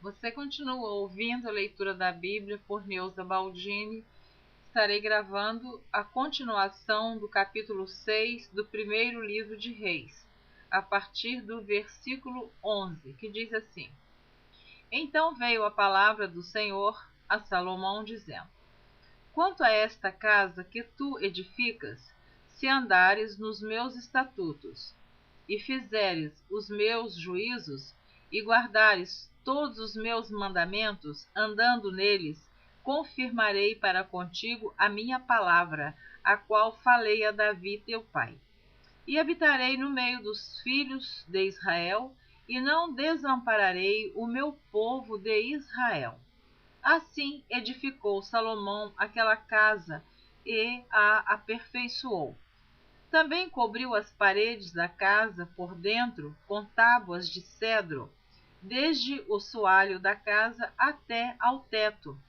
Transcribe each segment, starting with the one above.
Você continua ouvindo a leitura da Bíblia por Neuza Baldini. Estarei gravando a continuação do capítulo 6 do primeiro livro de Reis, a partir do versículo 11, que diz assim: Então veio a palavra do Senhor a Salomão, dizendo: Quanto a esta casa que tu edificas, se andares nos meus estatutos, e fizeres os meus juízos, e guardares todos os meus mandamentos, andando neles, confirmarei para contigo a minha palavra, a qual falei a Davi teu pai. E habitarei no meio dos filhos de Israel, e não desampararei o meu povo de Israel. Assim edificou Salomão aquela casa e a aperfeiçoou. Também cobriu as paredes da casa por dentro com tábuas de cedro, desde o soalho da casa até ao teto.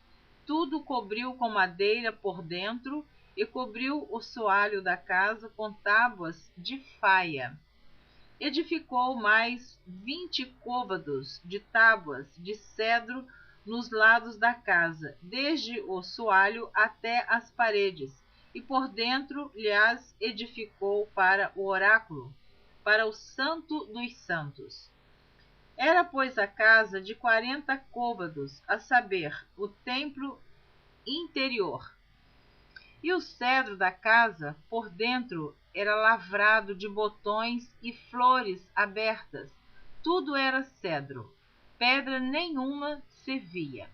Tudo cobriu com madeira por dentro e cobriu o soalho da casa com tábuas de faia. Edificou mais 20 côvados de tábuas de cedro nos lados da casa, desde o soalho até as paredes, e por dentro lhas edificou para o oráculo, para o Santo dos Santos. Era, pois, a casa de 40 côvados, a saber, o templo interior. E o cedro da casa, por dentro, era lavrado de botões e flores abertas. Tudo era cedro, pedra nenhuma se via.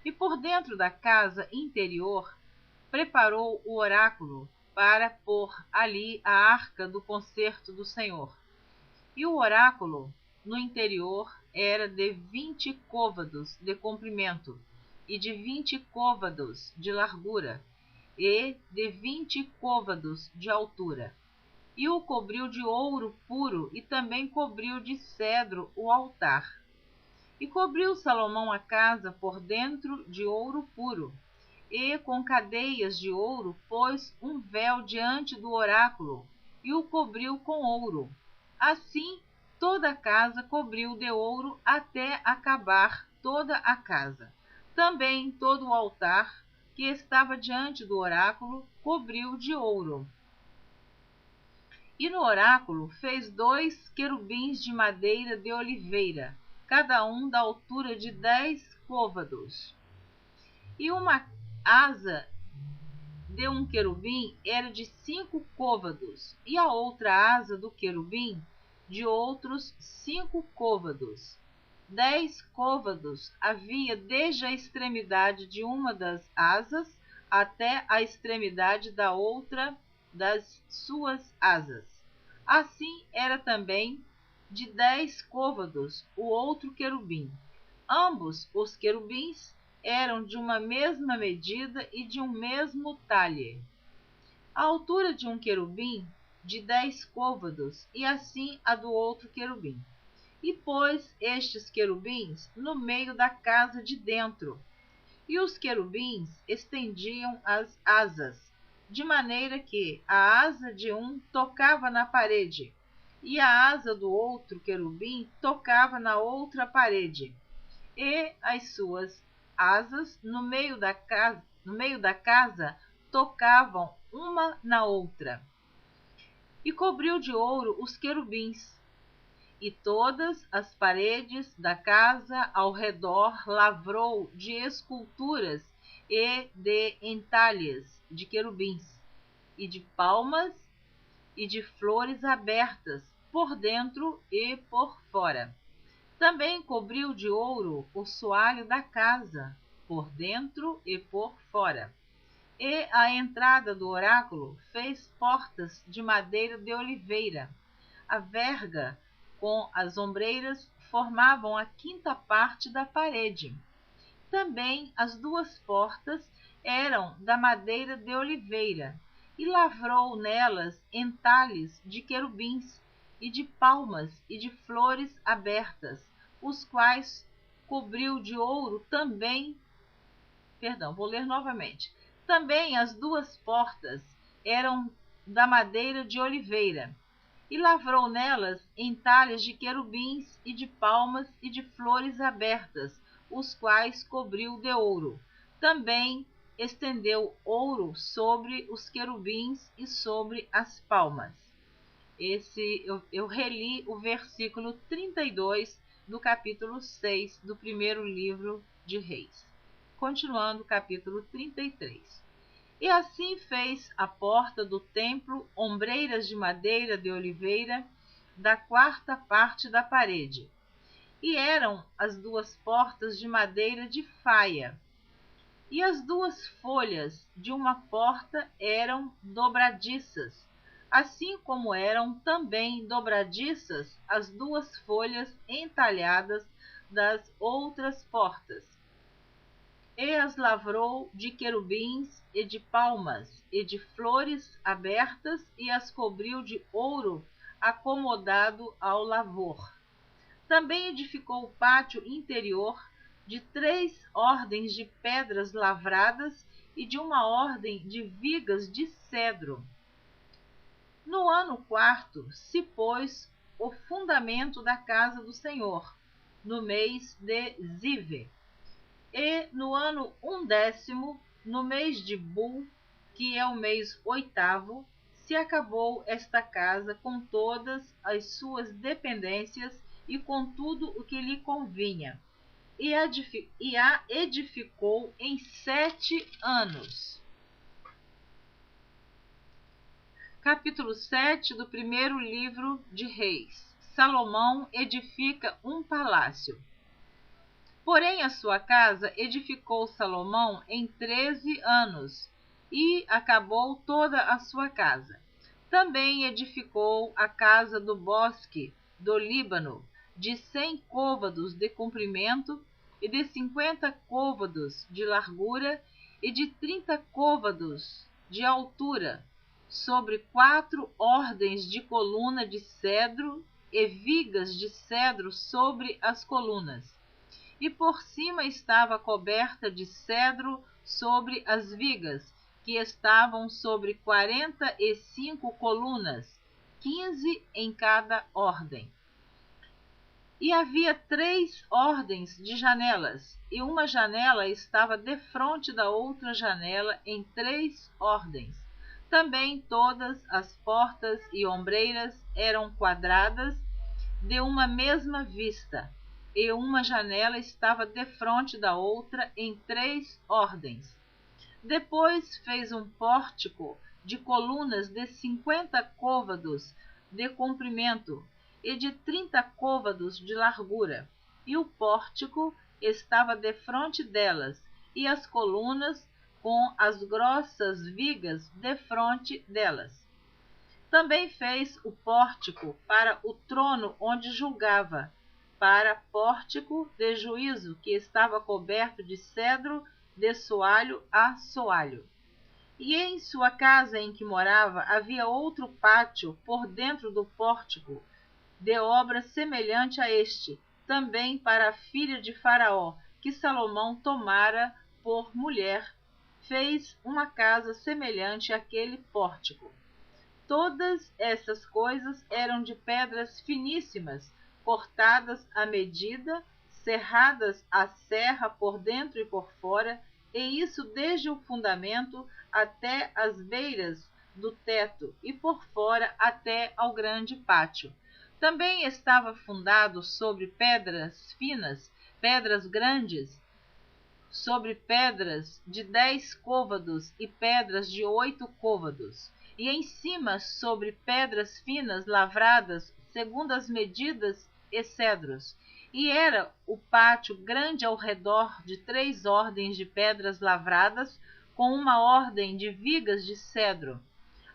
E por dentro da casa interior, preparou o oráculo para pôr ali a arca do concerto do Senhor. E o oráculo no interior era de 20 côvados de comprimento, e de 20 côvados de largura, e de 20 côvados de altura. E o cobriu de ouro puro, e também cobriu de cedro o altar. E cobriu Salomão a casa por dentro de ouro puro, e com cadeias de ouro pôs um véu diante do oráculo, e o cobriu com ouro. Assim, toda a casa cobriu de ouro até acabar toda a casa. Também todo o altar que estava diante do oráculo cobriu de ouro. E no oráculo fez 2 querubins de madeira de oliveira, cada um da altura de 10 côvados. E uma asa de um querubim era de 5 côvados, e a outra asa do querubim de outros 5 côvados. 10 côvados havia desde a extremidade de uma das asas até a extremidade da outra das suas asas. Assim era também de 10 côvados o outro querubim. Ambos os querubins eram de uma mesma medida e de um mesmo talhe. A altura de um querubim de 10 côvados, e assim a do outro querubim. E pôs estes querubins no meio da casa de dentro. E os querubins estendiam as asas, de maneira que a asa de um tocava na parede, e a asa do outro querubim tocava na outra parede. E as suas asas no meio da casa tocavam uma na outra. E cobriu de ouro os querubins. E todas as paredes da casa ao redor lavrou de esculturas e de entalhes de querubins, e de palmas e de flores abertas, por dentro e por fora. Também cobriu de ouro o soalho da casa, por dentro e por fora. E a entrada do oráculo fez portas de madeira de oliveira. A verga com as ombreiras formavam a 5ª parte da parede. Também as 2 portas eram da madeira de oliveira, e lavrou nelas entalhes de querubins, e de palmas e de flores abertas, os quais cobriu de ouro também. Vou ler novamente. Também as 2 portas eram da madeira de oliveira, e lavrou nelas entalhes de querubins e de palmas e de flores abertas, os quais cobriu de ouro. Também estendeu ouro sobre os querubins e sobre as palmas. Eu reli o versículo 32 do capítulo 6 do primeiro livro de Reis. Continuando, capítulo 33. E assim fez a porta do templo ombreiras de madeira de oliveira, da quarta parte da parede. E eram as duas portas de madeira de faia. E as duas folhas de uma porta eram dobradiças, assim como eram também dobradiças as duas folhas entalhadas das outras portas. E as lavrou de querubins e de palmas e de flores abertas e as cobriu de ouro acomodado ao lavor. Também edificou o pátio interior de 3 ordens de pedras lavradas e de uma ordem de vigas de cedro. No ano 4 se pôs o fundamento da casa do Senhor, no mês de Zive. E no ano 11º, no mês de Bul, que é o mês 8º, se acabou esta casa com todas as suas dependências e com tudo o que lhe convinha, e a edificou em 7 anos. Capítulo 7 do primeiro livro de Reis. Salomão edifica um palácio. Porém, a sua casa edificou Salomão em 13 anos, e acabou toda a sua casa. Também edificou a casa do bosque do Líbano, de 100 côvados de comprimento, e de 50 côvados de largura, e de 30 côvados de altura, sobre 4 ordens de coluna de cedro, e vigas de cedro sobre as colunas. E por cima estava coberta de cedro sobre as vigas, que estavam sobre 45 colunas, 15 em cada ordem. E havia 3 ordens de janelas, e uma janela estava defronte da outra janela em 3 ordens. Também todas as portas e ombreiras eram quadradas, de uma mesma vista, e uma janela estava defronte da outra em 3 ordens. Depois fez um pórtico de colunas de 50 côvados de comprimento e de 30 côvados de largura, e o pórtico estava defronte delas, e as colunas com as grossas vigas defronte delas. Também fez o pórtico para o trono onde julgava, para pórtico de juízo, que estava coberto de cedro de soalho a soalho. E em sua casa em que morava havia outro pátio por dentro do pórtico, de obra semelhante a este, também para a filha de Faraó, que Salomão tomara por mulher, fez uma casa semelhante àquele pórtico. Todas essas coisas eram de pedras finíssimas, cortadas à medida, serradas à serra por dentro e por fora, e isso desde o fundamento até as beiras do teto, e por fora até ao grande pátio. Também estava fundado sobre pedras finas, pedras grandes, sobre pedras de 10 côvados e pedras de 8 côvados, e em cima sobre pedras finas lavradas segundo as medidas e cedros. E era o pátio grande ao redor de 3 ordens de pedras lavradas, com uma ordem de vigas de cedro.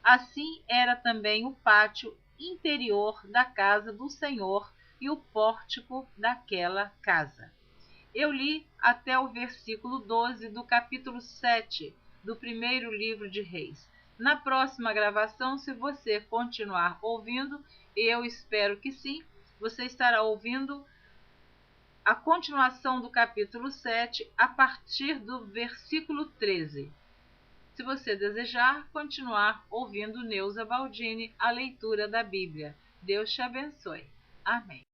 Assim era também o pátio interior da casa do Senhor e o pórtico daquela casa. Eu li até o versículo 12 do capítulo 7 do primeiro livro de Reis. Na próxima gravação, se você continuar ouvindo, e eu espero que sim, você estará ouvindo a continuação do capítulo 7 a partir do versículo 13. Se você desejar continuar ouvindo Neuza Baldini, a leitura da Bíblia. Deus te abençoe. Amém.